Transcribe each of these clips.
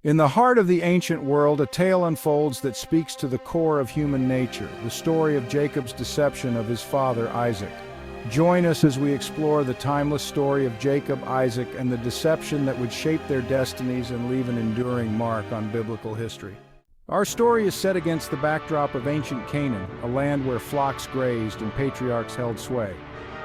In the heart of the ancient world, a tale unfolds that speaks to the core of human nature, the story of Jacob's deception of his father Isaac. Join us as we explore the timeless story of Jacob, Isaac, and the deception that would shape their destinies and leave an enduring mark on biblical history. Our story is set against the backdrop of ancient Canaan, a land where flocks grazed and patriarchs held sway.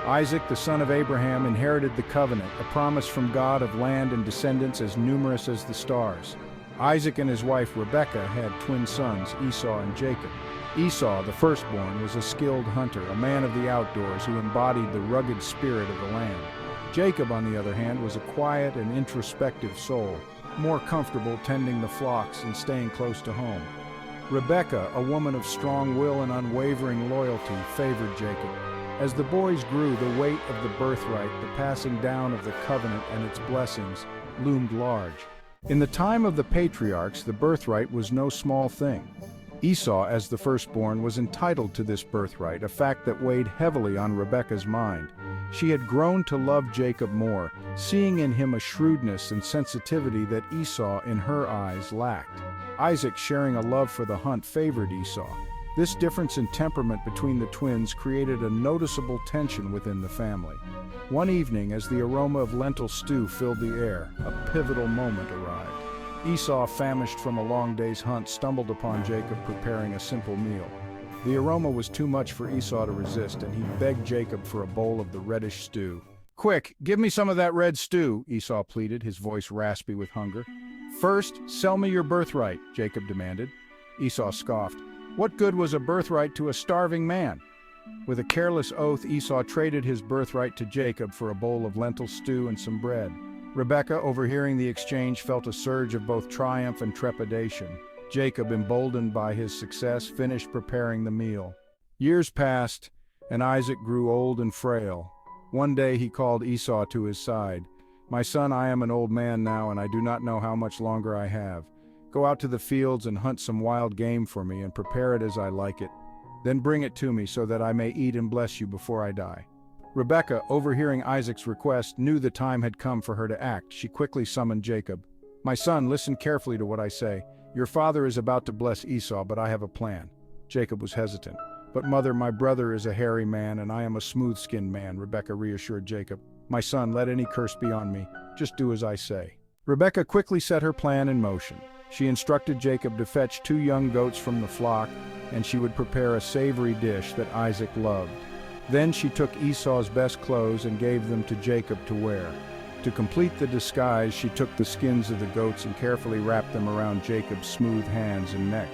Isaac, the son of Abraham, inherited the covenant, a promise from God of land and descendants as numerous as the stars. Isaac and his wife Rebekah had twin sons, Esau and Jacob. Esau, the firstborn, was a skilled hunter, a man of the outdoors who embodied the rugged spirit of the land. Jacob, on the other hand, was a quiet and introspective soul, more comfortable tending the flocks and staying close to home. Rebekah, a woman of strong will and unwavering loyalty, favored Jacob. As the boys grew, the weight of the birthright, the passing down of the covenant and its blessings, loomed large. In the time of the patriarchs, the birthright was no small thing. Esau, as the firstborn, was entitled to this birthright, a fact that weighed heavily on Rebekah's mind. She had grown to love Jacob more, seeing in him a shrewdness and sensitivity that Esau, in her eyes, lacked. Isaac, sharing a love for the hunt, favored Esau. This difference in temperament between the twins created a noticeable tension within the family. One evening, as the aroma of lentil stew filled the air, a pivotal moment arrived. Esau, famished from a long day's hunt, stumbled upon Jacob preparing a simple meal. The aroma was too much for Esau to resist, and he begged Jacob for a bowl of the reddish stew. "Quick, give me some of that red stew," Esau pleaded, his voice raspy with hunger. "First, sell me your birthright," Jacob demanded. Esau scoffed. "What good was a birthright to a starving man?" With a careless oath, Esau traded his birthright to Jacob for a bowl of lentil stew and some bread. Rebekah, overhearing the exchange, felt a surge of both triumph and trepidation. Jacob, emboldened by his success, finished preparing the meal. Years passed, and Isaac grew old and frail. One day he called Esau to his side. "My son, I am an old man now, and I do not know how much longer I have. Go out to the fields and hunt some wild game for me and prepare it as I like it. Then bring it to me so that I may eat and bless you before I die." Rebekah, overhearing Isaac's request, knew the time had come for her to act. She quickly summoned Jacob. "My son, listen carefully to what I say. Your father is about to bless Esau, but I have a plan." Jacob was hesitant. "But mother, my brother is a hairy man, and I am a smooth-skinned man," Rebekah reassured Jacob. "My son, let any curse be on me. Just do as I say." Rebekah quickly set her plan in motion. She instructed Jacob to fetch 2 young goats from the flock, and she would prepare a savory dish that Isaac loved. Then she took Esau's best clothes and gave them to Jacob to wear. To complete the disguise, she took the skins of the goats and carefully wrapped them around Jacob's smooth hands and neck.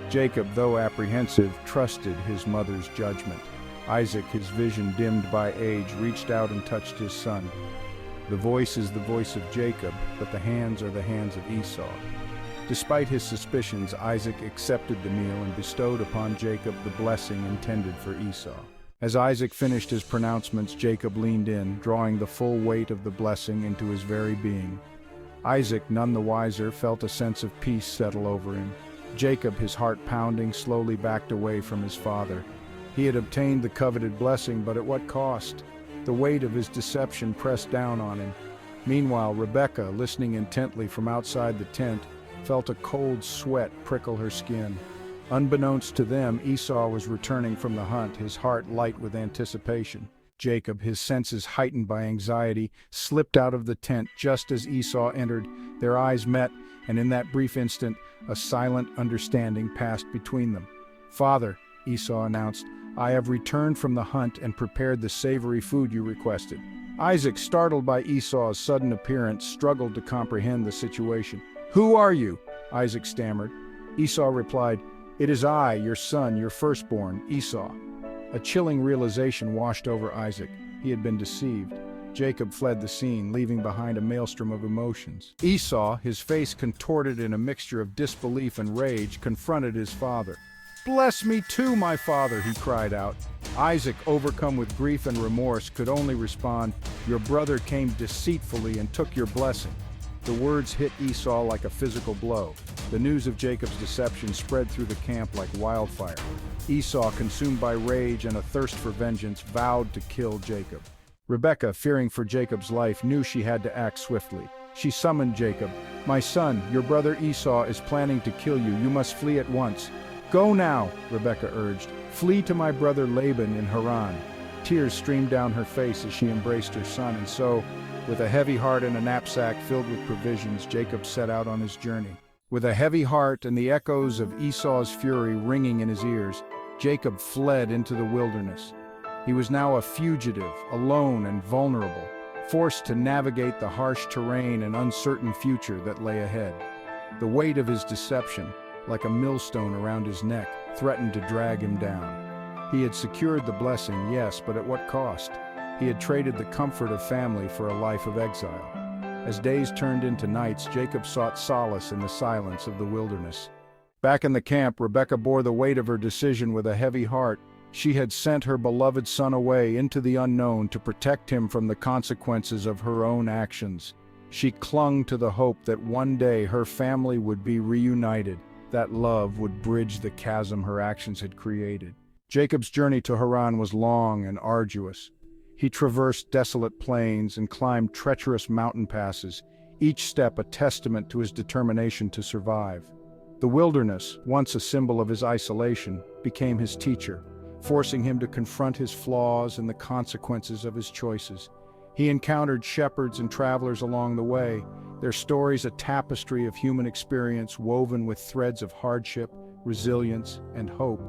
Jacob, though apprehensive, trusted his mother's judgment. Isaac, his vision dimmed by age, reached out and touched his son. The voice is the voice of Jacob, but the hands are the hands of Esau. Despite his suspicions, Isaac accepted the meal and bestowed upon Jacob the blessing intended for Esau. As Isaac finished his pronouncements, Jacob leaned in, drawing the full weight of the blessing into his very being. Isaac, none the wiser, felt a sense of peace settle over him. Jacob, his heart pounding, slowly backed away from his father. He had obtained the coveted blessing, but at what cost? The weight of his deception pressed down on him. Meanwhile, Rebekah, listening intently from outside the tent, felt a cold sweat prickle her skin. Unbeknownst to them, Esau was returning from the hunt, his heart light with anticipation. Jacob, his senses heightened by anxiety, slipped out of the tent just as Esau entered. Their eyes met, and in that brief instant, a silent understanding passed between them. "Father," Esau announced, "I have returned from the hunt and prepared the savory food you requested." Isaac, startled by Esau's sudden appearance, struggled to comprehend the situation. "Who are you?" Isaac stammered. Esau replied, "It is I, your son, your firstborn, Esau." A chilling realization washed over Isaac. He had been deceived. Jacob fled the scene, leaving behind a maelstrom of emotions. Esau, his face contorted in a mixture of disbelief and rage, confronted his father. "Bless me too, my father," he cried out. Isaac, overcome with grief and remorse, could only respond, "Your brother came deceitfully and took your blessing." The words hit Esau like a physical blow. The news of Jacob's deception spread through the camp like wildfire. Esau, consumed by rage and a thirst for vengeance, vowed to kill Jacob. Rebekah, fearing for Jacob's life, knew she had to act swiftly. She summoned Jacob. "My son, your brother Esau is planning to kill you. You must flee at once." "Go now," Rebekah urged. "Flee to my brother Laban in Haran." Tears streamed down her face as she embraced her son, and so, with a heavy heart and a knapsack filled with provisions, Jacob set out on his journey. With a heavy heart and the echoes of Esau's fury ringing in his ears, Jacob fled into the wilderness. He was now a fugitive, alone and vulnerable, forced to navigate the harsh terrain and uncertain future that lay ahead. The weight of his deception, like a millstone around his neck, threatened to drag him down. He had secured the blessing, yes, but at what cost? He had traded the comfort of family for a life of exile. As days turned into nights, Jacob sought solace in the silence of the wilderness. Back in the camp, Rebekah bore the weight of her decision with a heavy heart. She had sent her beloved son away into the unknown to protect him from the consequences of her own actions. She clung to the hope that one day her family would be reunited, that love would bridge the chasm her actions had created. Jacob's journey to Haran was long and arduous. He traversed desolate plains and climbed treacherous mountain passes, each step a testament to his determination to survive. The wilderness, once a symbol of his isolation, became his teacher, forcing him to confront his flaws and the consequences of his choices. He encountered shepherds and travelers along the way, their stories a tapestry of human experience woven with threads of hardship, resilience, and hope.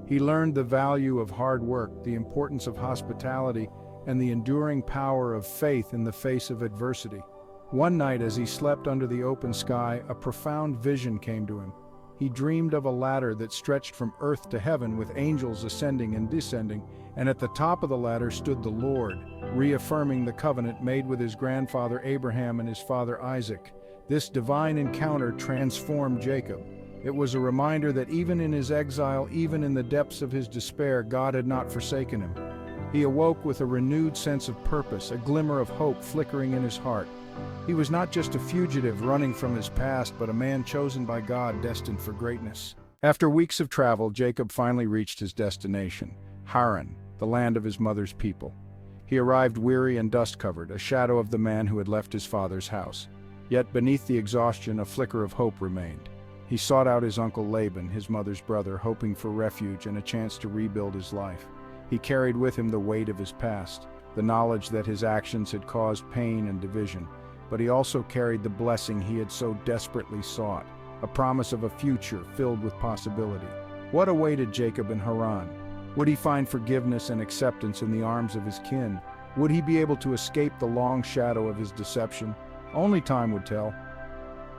He learned the value of hard work, the importance of hospitality, and the enduring power of faith in the face of adversity. One night, as he slept under the open sky, a profound vision came to him. He dreamed of a ladder that stretched from earth to heaven with angels ascending and descending, and at the top of the ladder stood the Lord, reaffirming the covenant made with his grandfather Abraham and his father Isaac. This divine encounter transformed Jacob. It was a reminder that even in his exile, even in the depths of his despair, God had not forsaken him. He awoke with a renewed sense of purpose, a glimmer of hope flickering in his heart. He was not just a fugitive running from his past, but a man chosen by God, destined for greatness. After weeks of travel, Jacob finally reached his destination, Haran, the land of his mother's people. He arrived weary and dust-covered, a shadow of the man who had left his father's house. Yet beneath the exhaustion, a flicker of hope remained. He sought out his uncle Laban, his mother's brother, hoping for refuge and a chance to rebuild his life. He carried with him the weight of his past, the knowledge that his actions had caused pain and division, but he also carried the blessing he had so desperately sought, a promise of a future filled with possibility. What awaited Jacob in Haran? Would he find forgiveness and acceptance in the arms of his kin? Would he be able to escape the long shadow of his deception? Only time would tell.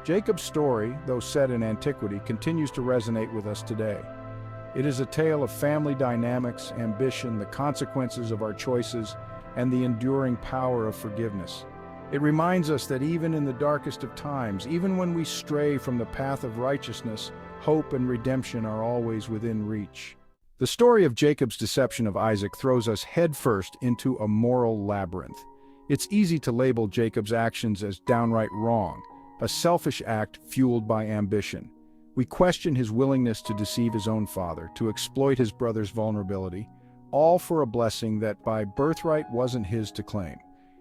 Jacob's story, though set in antiquity, continues to resonate with us today. It is a tale of family dynamics, ambition, the consequences of our choices, and the enduring power of forgiveness. It reminds us that even in the darkest of times, even when we stray from the path of righteousness, hope and redemption are always within reach. The story of Jacob's deception of Isaac throws us headfirst into a moral labyrinth. It's easy to label Jacob's actions as downright wrong, a selfish act fueled by ambition. We question his willingness to deceive his own father, to exploit his brother's vulnerability, all for a blessing that by birthright wasn't his to claim.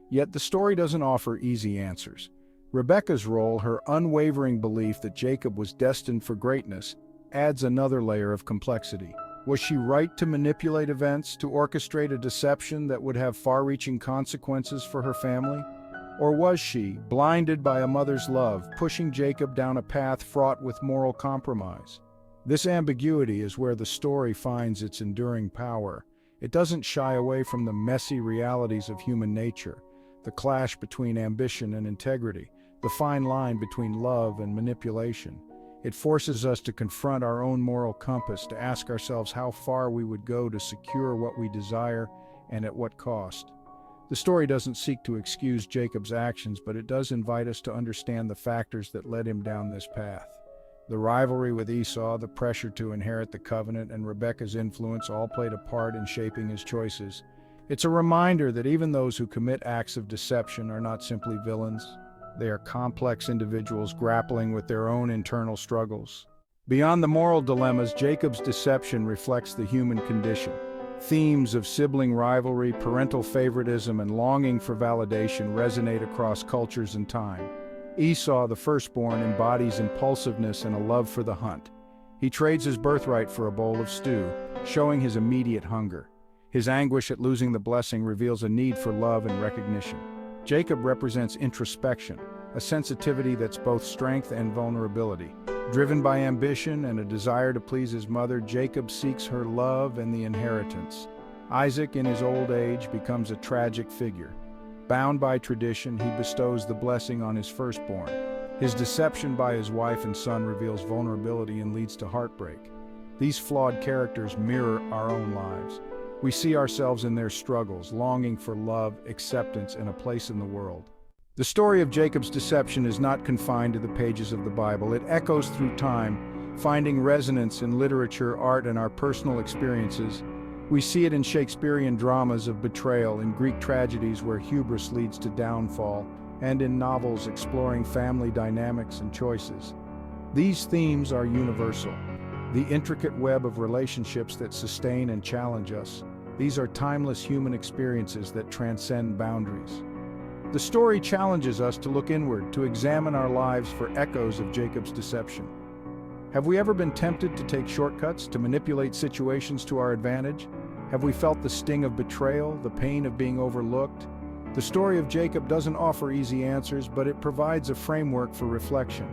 Yet the story doesn't offer easy answers. Rebekah's role, her unwavering belief that Jacob was destined for greatness, adds another layer of complexity. Was she right to manipulate events, to orchestrate a deception that would have far-reaching consequences for her family? Or was she, blinded by a mother's love, pushing Jacob down a path fraught with moral compromise? This ambiguity is where the story finds its enduring power. It doesn't shy away from the messy realities of human nature, the clash between ambition and integrity, the fine line between love and manipulation. It forces us to confront our own moral compass, to ask ourselves how far we would go to secure what we desire and at what cost. The story doesn't seek to excuse Jacob's actions, but it does invite us to understand the factors that led him down this path. The rivalry with Esau, the pressure to inherit the covenant, and Rebekah's influence all played a part in shaping his choices. It's a reminder that even those who commit acts of deception are not simply villains. They are complex individuals grappling with their own internal struggles. Beyond the moral dilemmas, Jacob's deception reflects the human condition. Themes of sibling rivalry, parental favoritism, and longing for validation resonate across cultures and time. Esau, the firstborn, embodies impulsiveness and a love for the hunt. He trades his birthright for a bowl of stew, showing his immediate hunger. His anguish at losing the blessing reveals a need for love and recognition. Jacob represents introspection, a sensitivity that's both strength and vulnerability. Driven by ambition and a desire to please his mother, Jacob seeks her love and the inheritance. Isaac, in his old age, becomes a tragic figure. Bound by tradition, he bestows the blessing on his firstborn. His deception by his wife and son reveals vulnerability and leads to heartbreak. These flawed characters mirror our own lives. We see ourselves in their struggles, longing for love, acceptance, and a place in the world. The story of Jacob's deception is not confined to the pages of the Bible. It echoes through time, finding resonance in literature, art, and our personal experiences. We see it in Shakespearean dramas of betrayal, in Greek tragedies where hubris leads to downfall, and in novels exploring family dynamics and choices. These themes are universal. The intricate web of relationships that sustain and challenge us. These are timeless human experiences that transcend boundaries. The story challenges us to look inward, to examine our lives for echoes of Jacob's deception. Have we ever been tempted to take shortcuts, to manipulate situations to our advantage? Have we felt the sting of betrayal, the pain of being overlooked? The story of Jacob doesn't offer easy answers, but it provides a framework for reflection.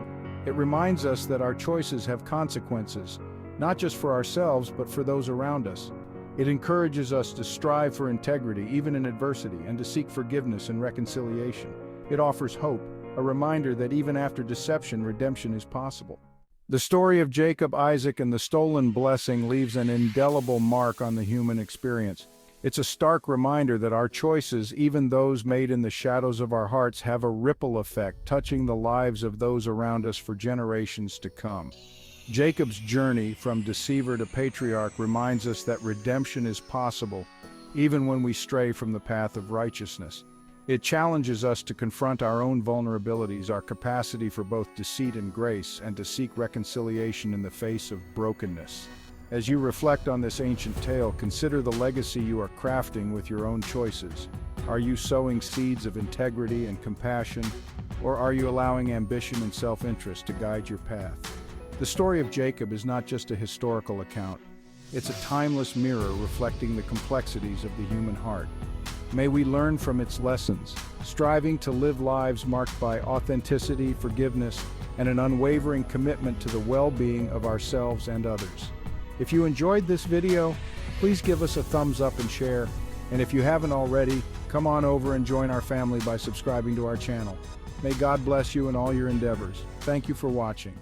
It reminds us that our choices have consequences, not just for ourselves, but for those around us. It encourages us to strive for integrity, even in adversity, and to seek forgiveness and reconciliation. It offers hope, a reminder that even after deception, redemption is possible. The story of Jacob, Isaac, and the stolen blessing leaves an indelible mark on the human experience. It's a stark reminder that our choices, even those made in the shadows of our hearts, have a ripple effect, touching the lives of those around us for generations to come. Jacob's journey from deceiver to patriarch reminds us that redemption is possible, even when we stray from the path of righteousness. It challenges us to confront our own vulnerabilities, our capacity for both deceit and grace, and to seek reconciliation in the face of brokenness. As you reflect on this ancient tale, consider the legacy you are crafting with your own choices. Are you sowing seeds of integrity and compassion, or are you allowing ambition and self-interest to guide your path? The story of Jacob is not just a historical account. It's a timeless mirror reflecting the complexities of the human heart. May we learn from its lessons, striving to live lives marked by authenticity, forgiveness, and an unwavering commitment to the well-being of ourselves and others. If you enjoyed this video, please give us a thumbs up and share. And if you haven't already, come on over and join our family by subscribing to our channel. May God bless you in all your endeavors. Thank you for watching.